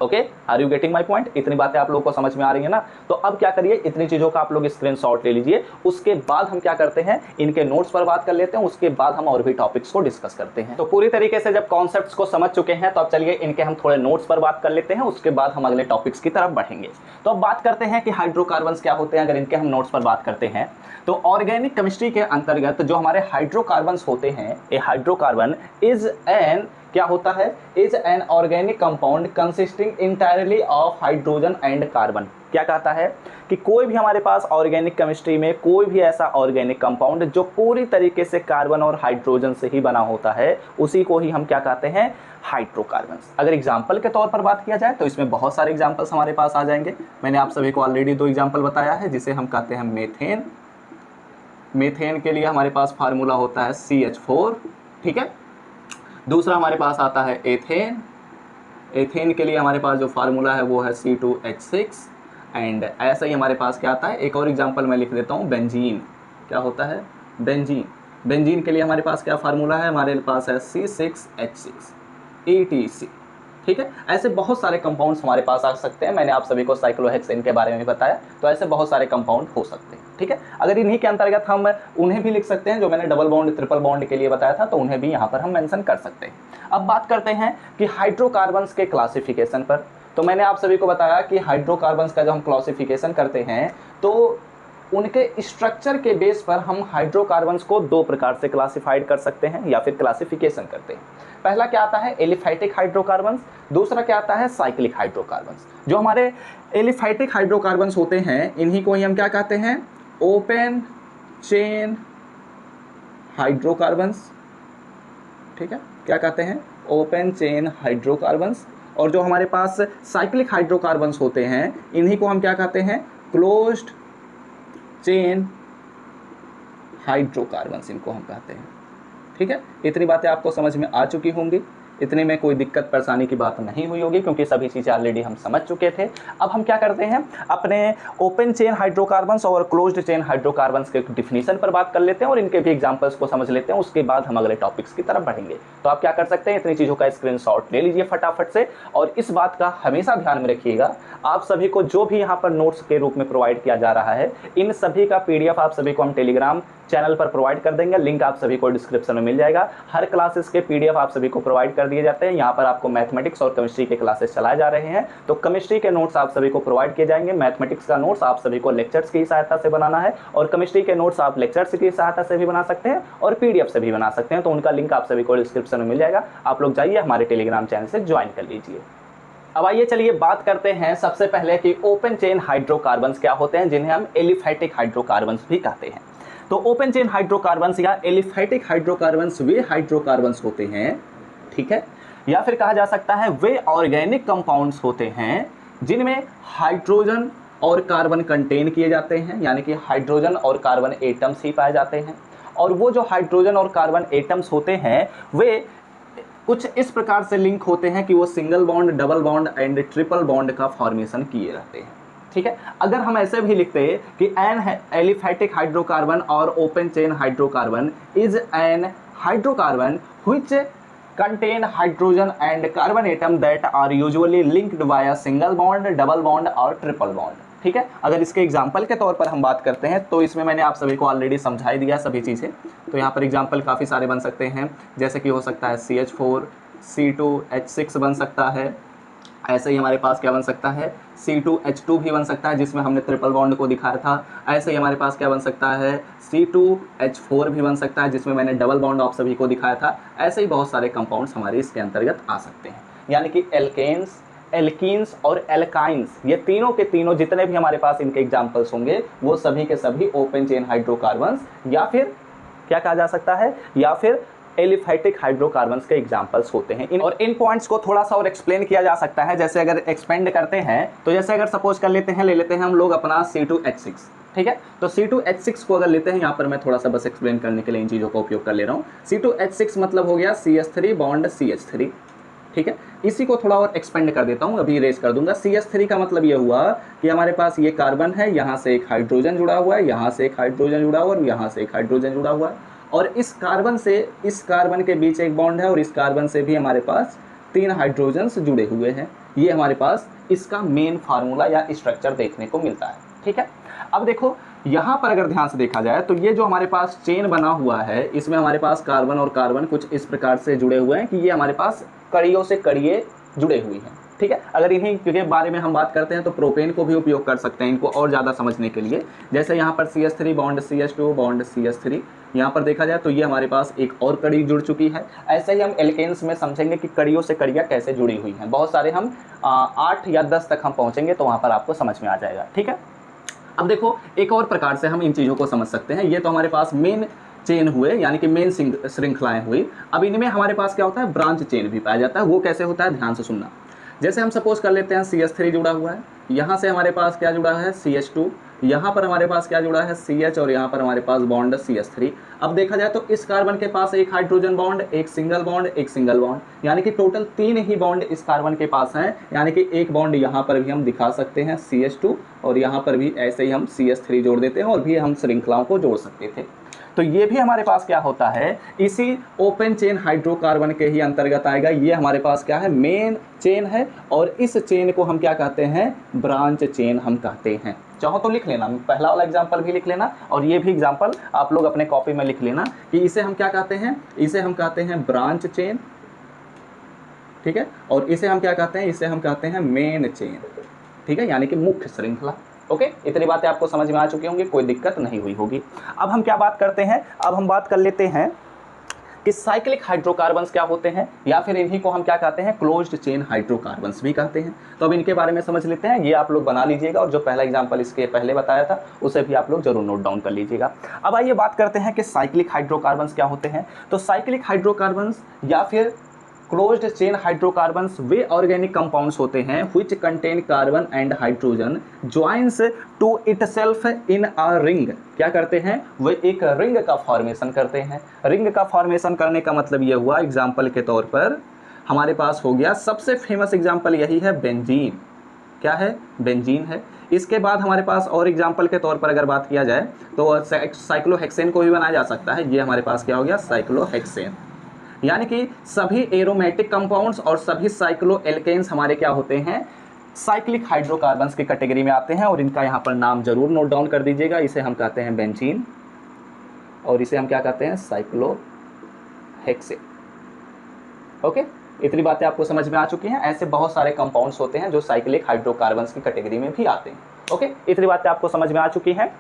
Okay, are you getting my point? इतनी बातें आप लोगों को समझ में आ रही है ना? तो अब क्या करिए, इतनी चीज़ों का आप लोग स्क्रीनशॉट ले लीजिए। उसके बाद हम क्या करते हैं, इनके नोट्स पर बात कर लेते हैं, उसके बाद हम और भी टॉपिक्स को डिस्कस करते हैं। तो पूरी तरीके से जब कॉन्सेप्ट्स को समझ चुके हैं तो अब चलिए इनके हम थोड़े नोट्स पर बात कर लेते हैं, उसके बाद हम अगले टॉपिक्स की तरफ बढ़ेंगे। तो अब बात करते हैं कि हाइड्रोकार्बन्स क्या होते हैं। अगर इनके हम नोट्स पर बात करते हैं तो ऑर्गेनिक केमिस्ट्री के अंतर्गत जो हमारे हाइड्रोकार्बन्स होते हैं, ए हाइड्रोकार्बन इज एन क्या होता है, is an organic compound consisting entirely of hydrogen and carbon. क्या कहता है कि कोई भी हमारे पास ऑर्गेनिक केमिस्ट्री में कोई भी ऐसा ऑर्गेनिक कंपाउंड जो पूरी तरीके से कार्बन और हाइड्रोजन से ही बना होता है, उसी को ही हम क्या कहते हैं, हाइड्रोकार्बन्स। अगर एग्जाम्पल के तौर पर बात किया जाए तो इसमें बहुत सारे एग्जाम्पल्स हमारे पास आ जाएंगे। मैंने आप सभी को ऑलरेडी 2 एग्जाम्पल बताया है, जिसे हम कहते हैं मीथेन। मीथेन के लिए हमारे पास फार्मूला होता है CH4, ठीक है। दूसरा हमारे पास आता है एथेन। एथेन के लिए हमारे पास जो फार्मूला है वो है C2H6। एंड ऐसा ही हमारे पास क्या आता है, एक और एग्जांपल मैं लिख देता हूँ, बेंजीन। क्या होता है, बेंजीन। बेंजीन के लिए हमारे पास क्या फार्मूला है, हमारे पास है C6H6 ETC, ठीक है। ऐसे बहुत सारे कंपाउंड्स हमारे पास आ सकते हैं। मैंने आप सभी को साइक्लोहेक्सेन के बारे में भी बताया, तो ऐसे बहुत सारे कंपाउंड हो सकते हैं, ठीक है। अगर इन्हीं के अंतर्गत हम उन्हें भी लिख सकते हैं, जो मैंने डबल बॉन्ड ट्रिपल बॉन्ड के लिए बताया था, तो उन्हें भी यहाँ पर हम मेंशन कर सकते हैं। अब बात करते हैं कि हाइड्रोकार्बन्स के क्लासिफिकेशन पर। तो मैंने आप सभी को बताया कि हाइड्रोकार्बन्स का जो हम क्लासिफिकेशन करते हैं तो उनके स्ट्रक्चर के बेस पर हम हाइड्रोकार्बन्स को 2 प्रकार से क्लासिफाइड कर सकते हैं या फिर क्लासिफिकेशन करते हैं। पहला क्या आता है, एलिफैटिक हाइड्रोकार्बन्स। दूसरा क्या आता है, साइक्लिक हाइड्रोकार्बन्स। जो हमारे एलिफैटिक हाइड्रोकार्बन्स होते हैं, इन्हीं को ही हम क्या कहते हैं, ओपन चेन हाइड्रोकार्बन्स, ठीक है। क्या कहते हैं, ओपन चेन हाइड्रोकार्बन्स। और जो हमारे पास साइक्लिक हाइड्रोकार्बन्स होते हैं, इन्हीं को हम क्या कहते हैं, क्लोज्ड चेन हाइड्रोकार्बन्स, इनको हम कहते हैं, ठीक है। इतनी बातें आपको समझ में आ चुकी होंगी, इतने में कोई दिक्कत परेशानी की बात नहीं हुई होगी, क्योंकि सभी चीज़ें ऑलरेडी हम समझ चुके थे। अब हम क्या करते हैं, अपने ओपन चेन हाइड्रोकार्बन्स और क्लोज्ड चेन हाइड्रोकार्बन्स के डिफिनीशन पर बात कर लेते हैं और इनके भी एग्जांपल्स को समझ लेते हैं, उसके बाद हम अगले टॉपिक्स की तरफ बढ़ेंगे। तो आप क्या कर सकते हैं, इतनी चीज़ों का स्क्रीनशॉट ले लीजिए फटाफट से, और इस बात का हमेशा ध्यान में रखिएगा, आप सभी को जो भी यहाँ पर नोट्स के रूप में प्रोवाइड किया जा रहा है, इन सभी का PDF आप सभी को हम टेलीग्राम चैनल पर प्रोवाइड कर देंगे। लिंक आप सभी को डिस्क्रिप्शन में मिल जाएगा। हर क्लासेस के PDF आप सभी को प्रोवाइड कर दिए जाते हैं। यहाँ पर आपको मैथमेटिक्स और केमिस्ट्री के क्लासेस चलाए जा रहे हैं, तो केमिस्ट्री के नोट्स आप सभी को प्रोवाइड किए जाएंगे। मैथमेटिक्स का नोट्स आप सभी को लेक्चर्स की सहायता से बनाना है, और केमिस्ट्री के नोट्स आप लेक्चर्स की सहायता से भी बना सकते हैं और PDF से भी बना सकते हैं। तो उनका लिंक आप सभी को डिस्क्रिप्शन में मिल जाएगा। आप लोग जाइए हमारे टेलीग्राम चैनल से ज्वाइन कर लीजिए। अब आइए चलिए बात करते हैं सबसे पहले कि ओपन चेन हाइड्रोकार्बन्स क्या होते हैं, जिन्हें हम एलिफैटिक हाइड्रोकार्बन्स भी कहते हैं। तो ओपन चेन हाइड्रोकार्बन्स या एलिफैटिक हाइड्रोकार्बन्स वे हाइड्रोकार्बन्स होते हैं, ठीक है, या फिर कहा जा सकता है वे ऑर्गेनिक कंपाउंड्स होते हैं जिनमें हाइड्रोजन और कार्बन कंटेन किए जाते हैं, यानी कि हाइड्रोजन और कार्बन एटम्स ही पाए जाते हैं। और वो जो हाइड्रोजन और कार्बन एटम्स होते हैं वे कुछ इस प्रकार से लिंक होते हैं कि वो single bond, double bond and triple bond का फॉर्मेशन किए रहते हैं, ठीक है। अगर हम ऐसे भी लिखते हैं कि एन एलिफैटिक हाइड्रोकार्बन और open chain hydrocarbon is an hydrocarbon which contain hydrogen and carbon atom that are usually linked via single bond, double bond और ट्रिपल बॉन्ड, ठीक है। अगर इसके एग्जाम्पल के तौर पर हम बात करते हैं तो इसमें मैंने आप सभी को ऑलरेडी समझाई दिया सभी चीज़ें। तो यहाँ पर एग्जाम्पल काफ़ी सारे बन सकते हैं, जैसे कि हो सकता है CH4, C2H6 बन सकता है। ऐसे ही हमारे पास क्या बन सकता है, C2H2 भी बन सकता है, जिसमें हमने ट्रिपल बॉन्ड को दिखाया था। ऐसे ही हमारे पास क्या बन सकता है, C2H4 भी बन सकता है, जिसमें मैंने डबल बॉन्ड आप सभी को दिखाया था। ऐसे ही बहुत सारे कंपाउंड्स हमारे इसके अंतर्गत आ सकते हैं, यानी कि एल्केन्स, एल्कीन्स और एल्काइंस, ये तीनों के तीनों जितने भी हमारे पास इनके एग्जाम्पल्स होंगे वो सभी के सभी ओपन चेन हाइड्रोकार्बन्स या फिर क्या कहा जा सकता है, या फिर एलिफैटिक हाइड्रोकार्बन्स के एग्जाम्पल्स होते हैं। इन पॉइंट्स को थोड़ा सा और एक्सप्लेन किया जा सकता है। जैसे अगर एक्सपेंड करते हैं तो जैसे अगर सपोज कर लेते हैं, ले लेते हैं हम लोग अपना C2H6, ठीक है। तो C2H6 को अगर लेते हैं, यहाँ पर मैं थोड़ा सा बस एक्सप्लेन करने के लिए इन चीज़ों का उपयोग कर ले रहा हूँ। C2H6 मतलब हो गया CH3 बॉन्ड CH3, ठीक है। इसी को थोड़ा और एक्सपेंड कर देता हूँ, अभी इरेज कर दूंगा। CH3 का मतलब ये हुआ कि हमारे पास ये कार्बन है, यहाँ से एक हाइड्रोजन जुड़ा हुआ है, यहाँ से एक हाइड्रोजन जुड़ा हुआ है और यहाँ से एक हाइड्रोजन जुड़ा हुआ है, और इस कार्बन से इस कार्बन के बीच एक बॉन्ड है और इस कार्बन से भी हमारे पास 3 हाइड्रोजन्स जुड़े हुए हैं। ये हमारे पास इसका मेन फार्मूला या स्ट्रक्चर देखने को मिलता है। ठीक है, अब देखो यहाँ पर अगर ध्यान से देखा जाए तो ये जो हमारे पास चेन बना हुआ है, इसमें हमारे पास कार्बन और कार्बन कुछ इस प्रकार से जुड़े हुए हैं कि ये हमारे पास कड़ियों से कड़िए जुड़े हुए हैं। ठीक है, अगर इन्हीं के बारे में हम बात करते हैं तो प्रोपेन को भी उपयोग कर सकते हैं इनको और ज़्यादा समझने के लिए। जैसे यहाँ पर CH3 bond CH2 bond CH3, यहाँ पर देखा जाए तो ये हमारे पास एक और कड़ी जुड़ चुकी है। ऐसे ही हम एल्केन्स में समझेंगे कि कड़ियों से कड़ियाँ कैसे जुड़ी हुई हैं। बहुत सारे हम 8 या 10 तक हम पहुँचेंगे तो वहाँ पर आपको समझ में आ जाएगा। ठीक है, अब देखो एक और प्रकार से हम इन चीज़ों को समझ सकते हैं। ये तो हमारे पास मेन चेन हुए, यानी कि मेन श्रृंखलाएं हुई। अब इनमें हमारे पास क्या होता है, ब्रांच चेन भी पाया जाता है। वो कैसे होता है, ध्यान से सुनना। जैसे हम सपोज कर लेते हैं CH3 जुड़ा हुआ है, यहाँ से हमारे पास क्या जुड़ा है CH2, यहाँ पर हमारे पास क्या जुड़ा है CH, और यहाँ पर हमारे पास बॉन्ड CH3। अब देखा जाए तो इस कार्बन के पास एक हाइड्रोजन बॉन्ड, एक सिंगल बॉन्ड, एक सिंगल बॉन्ड, यानी कि टोटल 3 ही बॉन्ड इस कार्बन के पास हैं। यानी कि एक बॉन्ड यहाँ पर भी हम दिखा सकते हैं CH2, और यहाँ पर भी ऐसे ही हम CH3 जोड़ देते हैं, और भी हम श्रृंखलाओं को जोड़ सकते थे। तो ये भी हमारे पास क्या होता है, इसी ओपन चेन हाइड्रोकार्बन के ही अंतर्गत आएगा। ये हमारे पास क्या है, मेन चेन है, और इस चेन को हम क्या कहते हैं, ब्रांच चेन हम कहते हैं। चाहो तो लिख लेना, पहला वाला एग्जाम्पल भी लिख लेना, और ये भी एग्जाम्पल आप लोग अपने कॉपी में लिख लेना कि इसे हम क्या कहते हैं, इसे हम कहते हैं ब्रांच चेन। ठीक है, और इसे हम क्या कहते हैं, इसे हम कहते हैं मेन चेन। ठीक है, यानी कि मुख्य श्रृंखला। ओके, इतनी बातें आपको समझ में आ चुकी होंगी, कोई दिक्कत नहीं हुई होगी। अब हम क्या बात करते हैं, अब हम बात कर लेते हैं कि साइक्लिक हाइड्रोकार्बन्स क्या होते हैं, या फिर इन्हीं को हम क्या कहते हैं, क्लोज्ड चेन हाइड्रोकार्बन्स भी कहते हैं। तो अब इनके बारे में समझ लेते हैं। ये आप लोग बना लीजिएगा, और जो पहला एग्जांपल इसके पहले बताया था उसे भी आप लोग जरूर नोट डाउन कर लीजिएगा। अब आइए बात करते हैं कि साइक्लिक हाइड्रोकार्बन्स क्या होते हैं। तो साइक्लिक हाइड्रोकार्बन्स या फिर क्लोज्ड चेन हाइड्रोकार्बन्स वे ऑर्गेनिक कंपाउंड्स होते हैं which contain carbon and hydrogen joins to itself in a ring. क्या करते हैं, वे एक रिंग का फॉर्मेशन करते हैं। रिंग का फॉर्मेशन करने का मतलब ये हुआ, एग्जांपल के तौर पर हमारे पास हो गया, सबसे फेमस एग्जांपल यही है बेंजीन। क्या है, बेंजीन है। इसके बाद हमारे पास और एग्जांपल के तौर पर अगर बात किया जाए तो साइक्लोहेक्सेन को भी बनाया जा सकता है। ये हमारे पास क्या हो गया, साइक्लोहेक्सेन। यानी कि सभी एरोमेटिक कंपाउंड्स और सभी साइक्लो एल्केन्स हमारे क्या होते हैं, साइक्लिक हाइड्रोकार्बन्स की कैटेगरी में आते हैं, और इनका यहाँ पर नाम जरूर नोट डाउन कर दीजिएगा। इसे हम कहते हैं बेंजीन, और इसे हम क्या कहते हैं, साइक्लोहेक्सेन। ओके, इतनी बातें आपको समझ में आ चुकी हैं। ऐसे बहुत सारे कंपाउंड्स होते हैं जो साइक्लिक हाइड्रोकार्बन्स की कैटेगरी में भी आते हैं। ओके, इतनी बातें आपको समझ में आ चुकी हैं।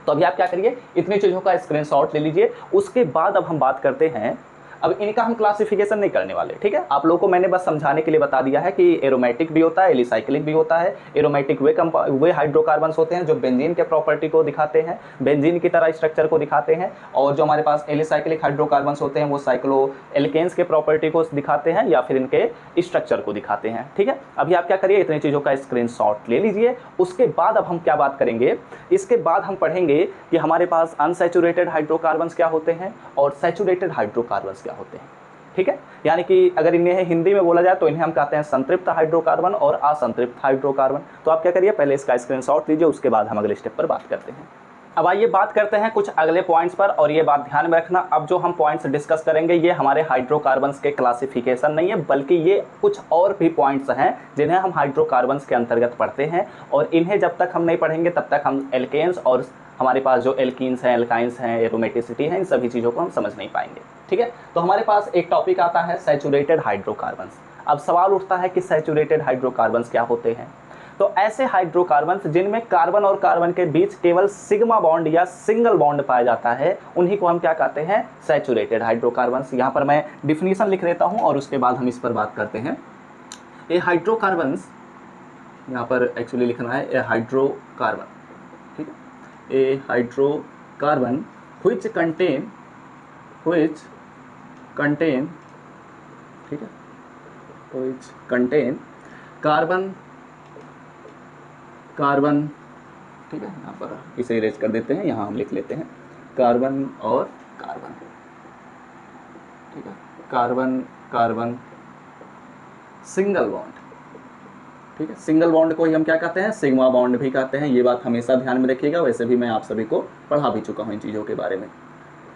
तो अभी आप क्या करिए, इतनी चीज़ों का स्क्रीनशॉट ले लीजिए। उसके बाद अब हम बात करते हैं, अब इनका हम क्लासिफिकेशन नहीं करने वाले। ठीक है, आप लोगों को मैंने बस समझाने के लिए बता दिया है कि एरोमेटिक भी होता है, एलिसाइक्लिक भी होता है। एरोमेटिक वे हाइड्रोकार्बन्स होते हैं जो बेंजीन के प्रॉपर्टी को दिखाते हैं, बेंजीन की तरह स्ट्रक्चर को दिखाते हैं, और जो हमारे पास एलिसाइक्लिक हाइड्रोकार्बन्स होते हैं वो साइक्लो एल्केन्स के प्रॉपर्टी को दिखाते हैं या फिर इनके स्ट्रक्चर को दिखाते हैं। ठीक है, अभी आप क्या करिए, इतनी चीज़ों का स्क्रीनशॉट ले लीजिए। उसके बाद अब हम क्या बात करेंगे, इसके बाद हम पढ़ेंगे कि हमारे पास अनसैचुरेटेड हाइड्रोकार्बन्स क्या होते हैं और सैचुरेटेड हाइड्रोकार्बन्स होते हैं। ठीक है, यानी कि अगर इन्हें हिंदी में बोला जाए तो इन्हें हम कहते हैं संतृप्त हाइड्रोकार्बन और असंतृप्त हाइड्रोकार्बन। तो आप क्या करिए, पहले इसका स्क्रीनशॉट लीजिए, उसके बाद हम अगले स्टेप पर बात करते हैं। अब आइए बात करते हैं कुछ अगले पॉइंट्स पर, और ये बात ध्यान में रखना, अब जो हम पॉइंट्स डिस्कस करेंगे ये हमारे हाइड्रोकार्बन्स के क्लासिफिकेशन नहीं है, बल्कि ये कुछ और भी पॉइंट्स हैं जिन्हें हम हाइड्रोकार्बन्स के अंतर्गत पढ़ते हैं, और इन्हें जब तक हम नहीं पढ़ेंगे तब तक हम एल्केन्स और हमारे पास जो एल्कीन्स हैं, एल्काइंस हैं, एरोमेटिसिटी है, इन सभी चीज़ों को हम समझ नहीं पाएंगे। ठीक है, तो हमारे पास एक टॉपिक आता है सैचुरेटेड हाइड्रोकार्बन्स। अब सवाल उठता है कि सैचुरेटेड हाइड्रोकार्बन्स क्या होते हैं। तो ऐसे हाइड्रोकार्बन्स जिनमें कार्बन और कार्बन के बीच केवल सिग्मा बॉन्ड या सिंगल बॉन्ड पाया जाता है, उन्हीं को हम क्या कहते हैं, सैचुरेटेड हाइड्रोकार्बन्स। यहाँ पर मैं डिफिनीशन लिख लेता हूँ और उसके बाद हम इस पर बात करते हैं। ए हाइड्रोकार्बन्स, यहाँ पर एक्चुअली लिखना है ए हाइड्रोकार्बन। ठीक है, ए हाइड्रोकार्बन which contain ठीक है, which contain कार्बन। ठीक है, यहाँ पर इसे इरेज कर देते हैं, यहाँ हम लिख लेते हैं कार्बन और कार्बन। ठीक है, कार्बन कार्बन सिंगल बॉन्ड। ठीक है, सिंगल बॉन्ड को ही हम क्या कहते हैं, सिग्मा बॉन्ड भी कहते हैं। ये बात हमेशा ध्यान में रखिएगा, वैसे भी मैं आप सभी को पढ़ा भी चुका हूँ इन चीज़ों के बारे में।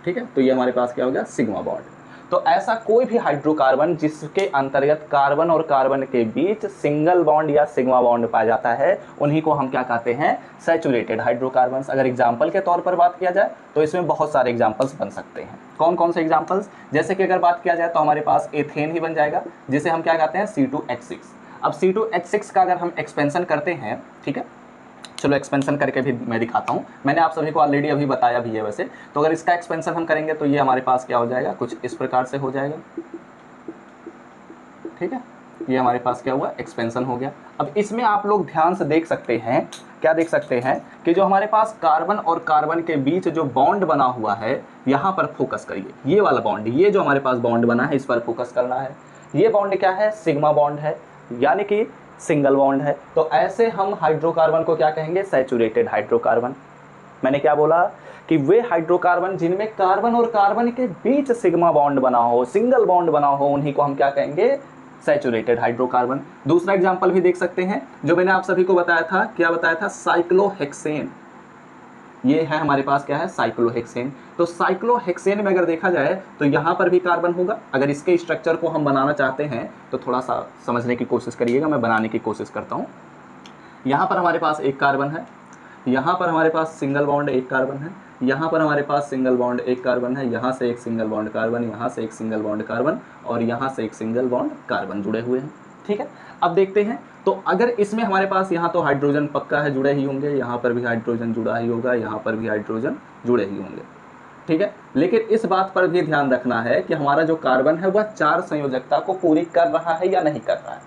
ठीक है, तो ये हमारे पास क्या हो गया, सिग्मा बॉन्ड। तो ऐसा कोई भी हाइड्रोकार्बन जिसके अंतर्गत कार्बन और कार्बन के बीच सिंगल बॉन्ड या सिग्मा बॉन्ड पाया जाता है, उन्हीं को हम क्या कहते हैं, सैचुरेटेड हाइड्रोकार्बन्स। अगर एग्जाम्पल के तौर पर बात किया जाए तो इसमें बहुत सारे एग्जाम्पल्स बन सकते हैं। कौन कौन से एग्जाम्पल्स? जैसे कि अगर बात किया जाए तो हमारे पास एथेन ही बन जाएगा, जिसे हम क्या कहते हैं, C2H6। अब C2H6 का अगर हम एक्सपेंशन करते हैं, ठीक है, चलो एक्सपेंशन करके भी मैं दिखाता हूँ, मैंने आप सभी को ऑलरेडी अभी बताया भी है वैसे। तो अगर इसका एक्सपेंशन हम करेंगे तो ये हमारे पास क्या हो जाएगा, कुछ इस प्रकार से हो जाएगा, ठीक है, ये हमारे पास क्या हुआ, एक्सपेंशन हो गया। अब इसमें आप लोग ध्यान से देख सकते हैं, क्या देख सकते हैं कि जो हमारे पास कार्बन और कार्बन के बीच जो बॉन्ड बना हुआ है, यहाँ पर फोकस करिए, ये वाला बॉन्ड, ये जो हमारे पास बॉन्ड बना है इस पर फोकस करना है। ये बॉन्ड क्या है, सिग्मा बॉन्ड है, यानी कि सिंगल बॉन्ड है। तो ऐसे हम हाइड्रोकार्बन को क्या कहेंगे, सैचुरेटेड हाइड्रोकार्बन। मैंने क्या बोला कि वे हाइड्रोकार्बन जिनमें कार्बन और कार्बन के बीच सिग्मा बॉन्ड बना हो, सिंगल बॉन्ड बना हो, उन्हीं को हम क्या कहेंगे, सैचुरेटेड हाइड्रोकार्बन। दूसरा एग्जांपल भी देख सकते हैं जो मैंने आप सभी को बताया था, क्या बताया था, साइक्लोहेक्सेन। ये है हमारे पास क्या है, साइक्लोहेक्सेन। तो साइक्लोहेक्सेन में अगर देखा जाए तो यहाँ पर भी कार्बन होगा। अगर इसके स्ट्रक्चर को हम बनाना चाहते हैं तो थोड़ा सा समझने की कोशिश करिएगा, मैं बनाने की कोशिश करता हूँ। यहाँ पर हमारे पास एक कार्बन है, यहाँ पर हमारे पास सिंगल बॉन्ड एक कार्बन है, यहाँ पर हमारे पास सिंगल बॉन्ड एक कार्बन है, यहाँ से एक सिंगल बॉन्ड कार्बन, यहाँ से एक सिंगल बॉन्ड कार्बन और यहाँ से एक सिंगल बॉन्ड कार्बन जुड़े हुए हैं, ठीक है। अब देखते हैं, तो अगर इसमें हमारे पास यहाँ तो हाइड्रोजन पक्का है, जुड़े ही होंगे, यहाँ पर भी हाइड्रोजन जुड़ा ही होगा, यहाँ पर भी हाइड्रोजन जुड़े ही होंगे, ठीक है। लेकिन इस बात पर भी ध्यान रखना है कि हमारा जो कार्बन है वह 4 संयोजकता को पूरी कर रहा है या नहीं कर रहा है,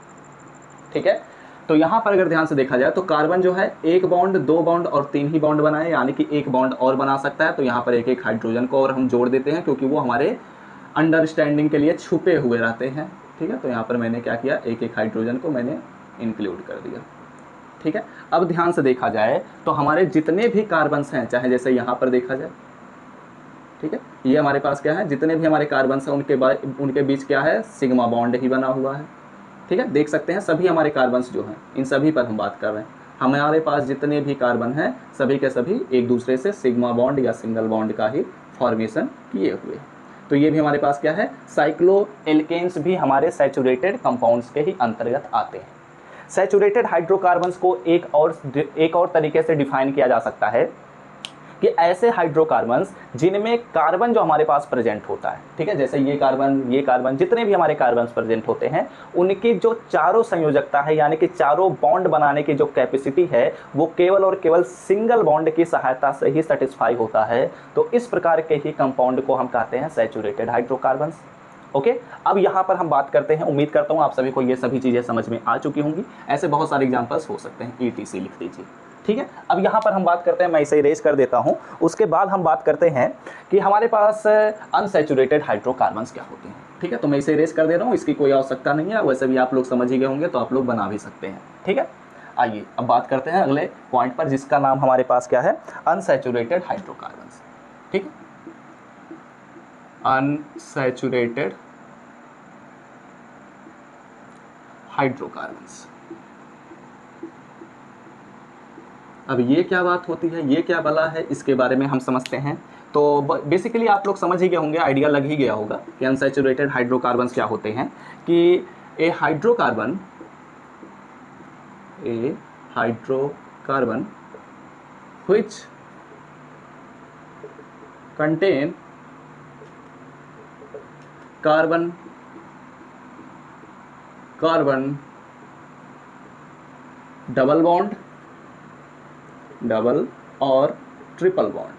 ठीक है। तो यहाँ पर अगर ध्यान से देखा जाए तो कार्बन जो है 1 बॉन्ड, 2 बॉन्ड और 3 ही बॉन्ड बनाए, यानी कि 1 बॉन्ड और बना सकता है। तो यहाँ पर एक एक हाइड्रोजन को और हम जोड़ देते हैं, क्योंकि वो हमारे अंडरस्टैंडिंग के लिए छुपे हुए रहते हैं, ठीक है। तो यहाँ पर मैंने क्या किया, एक एक हाइड्रोजन को मैंने इंक्लूड कर दिया, ठीक है। अब ध्यान से देखा जाए तो हमारे जितने भी कार्बन्स हैं, चाहे जैसे यहाँ पर देखा जाए, ठीक है, ये हमारे पास क्या है, जितने भी हमारे कार्बन्स हैं उनके बीच क्या है, सिग्मा बॉन्ड ही बना हुआ है, ठीक है। देख सकते हैं सभी हमारे कार्बन्स जो हैं, इन सभी पर हम बात कर रहे हैं। हमारे पास जितने भी कार्बन हैं सभी के सभी एक दूसरे से सिग्मा बॉन्ड या सिंगल बॉन्ड का ही फॉर्मेशन किए हुए। तो ये भी हमारे पास क्या है, साइक्लोएल्केन्स भी हमारे सैचुरेटेड कंपाउंड्स के ही अंतर्गत आते हैं। सैचुरेटेड हाइड्रोकार्बन्स को एक और तरीके से डिफाइन किया जा सकता है कि ऐसे हाइड्रोकार्बन्स जिनमें कार्बन जो हमारे पास प्रेजेंट होता है, ठीक है, जैसे ये कार्बन जितने भी हमारे कार्बन्स प्रेजेंट होते हैं, उनकी जो चारों संयोजकता है, यानी कि चारों बॉन्ड बनाने की जो कैपेसिटी है, वो केवल और केवल सिंगल बॉन्ड की सहायता से ही सेटिस्फाई होता है। तो इस प्रकार के ही कंपाउंड को हम कहते हैं सैचुरेटेड हाइड्रोकार्बन्स। ओके, अब यहाँ पर हम बात करते हैं, उम्मीद करता हूँ आप सभी को ये सभी चीज़ें समझ में आ चुकी होंगी। ऐसे बहुत सारे एग्जाम्पल्स हो सकते हैं, ETC लिख दीजिए, ठीक है। अब यहाँ पर हम बात करते हैं, मैं इसे इरेज कर देता हूँ। उसके बाद हम बात करते हैं कि हमारे पास अनसैचुरेटेड हाइड्रोकार्बन्स क्या होते हैं, ठीक है। तो मैं इसे इरेज कर दे रहा हूँ, इसकी कोई आवश्यकता नहीं है, वैसे भी आप लोग समझ ही गए होंगे, तो आप लोग बना भी सकते हैं, ठीक है। आइए अब बात करते हैं अगले पॉइंट पर, जिसका नाम हमारे पास क्या है, अनसैचुरेटेड हाइड्रोकार्बन्स, ठीक है। Unsaturated hydrocarbons. अब ये क्या बात होती है, ये क्या बला है, इसके बारे में हम समझते हैं। तो बेसिकली आप लोग समझ ही गए होंगे, आइडिया लग ही गया होगा कि अनसैचुरेटेड हाइड्रोकार्बन्स क्या होते हैं। कि a hydrocarbon which contain carbon double bond, double और ट्रिपल बॉन्ड,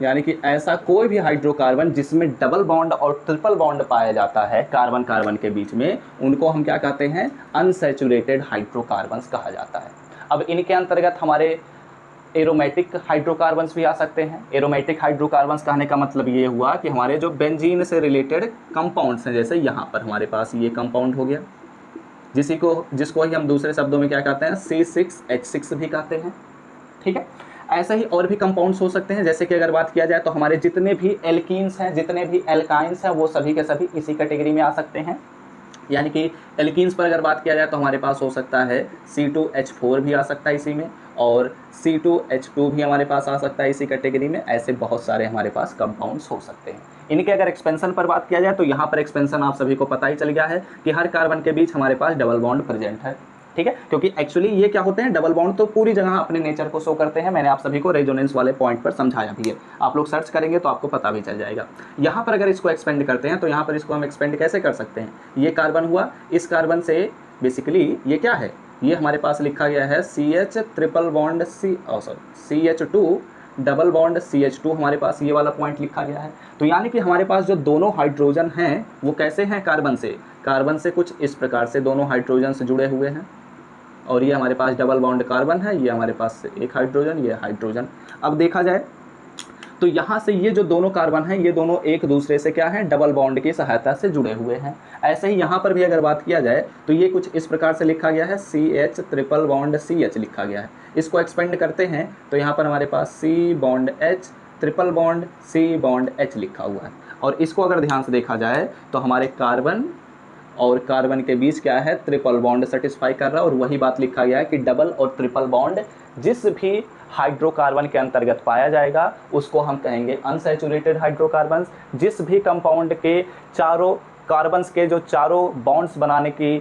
यानी कि ऐसा कोई भी हाइड्रोकार्बन जिसमें डबल बॉन्ड और ट्रिपल बॉन्ड पाया जाता है कार्बन कार्बन के बीच में, उनको हम क्या कहते हैं, अनसैचुरेटेड हाइड्रोकार्बन्स कहा जाता है। अब इनके अंतर्गत हमारे एरोमेटिक हाइड्रोकार्बन्स भी आ सकते हैं। एरोमेटिक हाइड्रोकार्बन्स कहने का मतलब ये हुआ कि हमारे जो बेंजीन से रिलेटेड कंपाउंड्स हैं, जैसे यहाँ पर हमारे पास ये कंपाउंड हो गया, जिसको ही हम दूसरे शब्दों में क्या कहते हैं, C6H6 भी कहते हैं, ठीक है। ऐसा ही और भी कंपाउंड्स हो सकते हैं, जैसे कि अगर बात किया जाए तो हमारे जितने भी एल्कीन्स हैं, जितने भी एल्काइंस हैं, वो सभी के सभी इसी कैटेगरी में आ सकते हैं। यानी कि एल्कीन्स पर अगर बात किया जाए तो हमारे पास हो सकता है C2H4 भी आ सकता है इसी में, और C2H2 भी हमारे पास आ सकता है इसी कैटेगरी में। ऐसे बहुत सारे हमारे पास कंपाउंड्स हो सकते हैं। इनके अगर एक्सपेंशन पर बात किया जाए तो यहाँ पर एक्सपेंशन आप सभी को पता ही चल गया है कि हर कार्बन के बीच हमारे पास डबल बॉन्ड प्रेजेंट है, ठीक है। क्योंकि एक्चुअली ये क्या होते हैं, डबल बॉन्ड तो पूरी जगह अपने नेचर को शो करते हैं। मैंने आप सभी को रेजोनेंस वाले पॉइंट पर समझाया भी है, आप लोग सर्च करेंगे तो आपको पता भी चल जाएगा। यहाँ पर अगर इसको एक्सपेंड करते हैं तो यहाँ पर इसको हम एक्सपेंड कैसे कर सकते हैं, ये कार्बन हुआ, इस कार्बन से बेसिकली ये क्या है, ये हमारे पास लिखा गया है CH triple bond CH2 double bond CH2 हमारे पास ये वाला पॉइंट लिखा गया है। तो यानी कि हमारे पास जो दोनों हाइड्रोजन हैं वो कैसे हैं, कार्बन से कुछ इस प्रकार से दोनों हाइड्रोजन से जुड़े हुए हैं, और ये हमारे पास डबल बॉन्ड कार्बन है, ये हमारे पास एक हाइड्रोजन, ये हाइड्रोजन। अब देखा जाए तो यहाँ से ये जो दोनों कार्बन हैं ये दोनों एक दूसरे से क्या हैं, डबल बॉन्ड की सहायता से जुड़े हुए हैं। ऐसे ही यहाँ पर भी अगर बात किया जाए तो ये कुछ इस प्रकार से लिखा गया है, CH ट्रिपल बॉन्ड CH लिखा गया है। इसको एक्सपेंड करते हैं तो यहाँ पर हमारे पास C bond H triple bond C bond H लिखा हुआ है। और इसको अगर ध्यान से देखा जाए तो हमारे कार्बन और कार्बन के बीच क्या है, ट्रिपल बॉन्ड सेटिस्फाई कर रहा है। और वही बात लिखा गया है कि डबल और ट्रिपल बॉन्ड जिस भी हाइड्रोकार्बन के अंतर्गत पाया जाएगा उसको हम कहेंगे अनसैचुरेटेड हाइड्रोकार्बन्स। जिस भी कंपाउंड के चारों कार्बन्स के जो चारों बॉन्ड्स बनाने की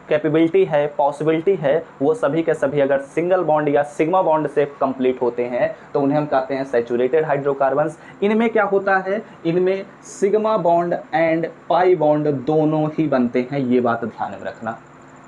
कैपेबिलिटी है, पॉसिबिलिटी है, वो सभी के सभी अगर सिंगल बॉन्ड या सिग्मा बॉन्ड से कंप्लीट होते हैं तो उन्हें हम कहते हैं सैचुरेटेड हाइड्रोकार्बन्स। इनमें क्या होता है, इनमें sigma bond and pi bond दोनों ही बनते हैं, ये बात ध्यान में रखना,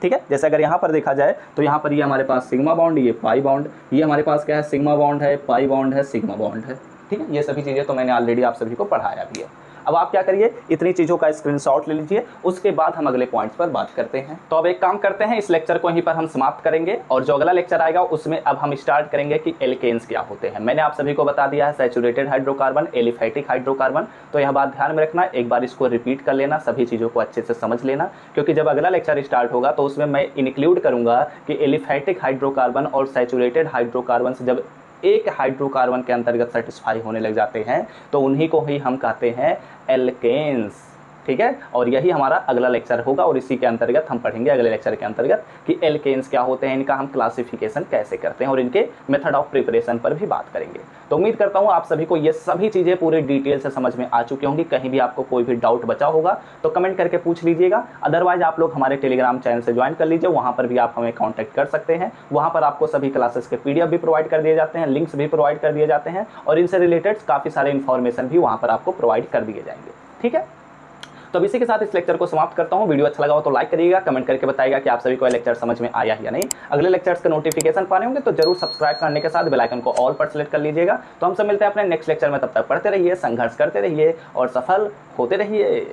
ठीक है। जैसे अगर यहाँ पर देखा जाए तो यहाँ पर ये हमारे पास सिग्मा बॉन्ड, ये पाई बॉन्ड, ये हमारे पास क्या है, सिग्मा बॉन्ड है, पाई बॉन्ड है, सिग्मा बॉन्ड है, ठीक है। ये सभी चीज़ें तो मैंने ऑलरेडी आप सभी को पढ़ाया भी है। अब आप क्या करिए, इतनी चीज़ों का स्क्रीनशॉट ले लीजिए, उसके बाद हम अगले पॉइंट्स पर बात करते हैं। तो अब एक काम करते हैं, इस लेक्चर को यहीं पर हम समाप्त करेंगे और जो अगला लेक्चर आएगा उसमें अब हम स्टार्ट करेंगे कि एल्केन्स क्या होते हैं। मैंने आप सभी को बता दिया है सैचुरेटेड हाइड्रोकार्बन, एलिफैटिक हाइड्रोकार्बन। तो यह बात ध्यान में रखना, एक बार इसको रिपीट कर लेना, सभी चीज़ों को अच्छे से समझ लेना, क्योंकि जब अगला लेक्चर स्टार्ट होगा तो उसमें मैं इंक्लूड करूँगा कि एलिफैटिक हाइड्रोकार्बन और सैचुरेटेड हाइड्रोकार्बन से जब एक हाइड्रोकार्बन के अंतर्गत सेटिस्फाई होने लग जाते हैं तो उन्हीं को ही हम कहते हैं एल्केन्स, ठीक है। और यही हमारा अगला लेक्चर होगा और इसी के अंतर्गत हम पढ़ेंगे अगले लेक्चर के अंतर्गत कि एल्केन्स क्या होते हैं, इनका हम क्लासिफिकेशन कैसे करते हैं और इनके मेथड ऑफ प्रिपरेशन पर भी बात करेंगे। तो उम्मीद करता हूं आप सभी को ये सभी चीज़ें पूरी डिटेल से समझ में आ चुकी होंगी। कहीं भी आपको कोई भी डाउट बचा होगा तो कमेंट करके पूछ लीजिएगा, अदरवाइज आप लोग हमारे टेलीग्राम चैनल से ज्वाइन कर लीजिए, वहाँ पर भी आप हमें कॉन्टैक्ट कर सकते हैं। वहाँ पर आपको सभी क्लासेस के PDF भी प्रोवाइड कर दिए जाते हैं, लिंक्स भी प्रोवाइड कर दिए जाते हैं और इनसे रिलेटेड काफ़ी सारे इन्फॉर्मेशन भी वहाँ पर आपको प्रोवाइड कर दिए जाएंगे, ठीक है। तो अब इसी के साथ इस लेक्चर को समाप्त करता हूं। वीडियो अच्छा लगा हो तो लाइक करिएगा, कमेंट करके बताइएगा कि आप सभी को यह लेक्चर समझ में आया या नहीं। अगले लेक्चर्स के नोटिफिकेशन पाने होंगे तो जरूर सब्सक्राइब करने के साथ बेल आइकन को ऑल पर सेलेक्ट कर लीजिएगा। तो हम सब मिलते हैं अपने नेक्स्ट लेक्चर में, तब तक पढ़ते रहिए, संघर्ष करते रहिए और सफल होते रहिए।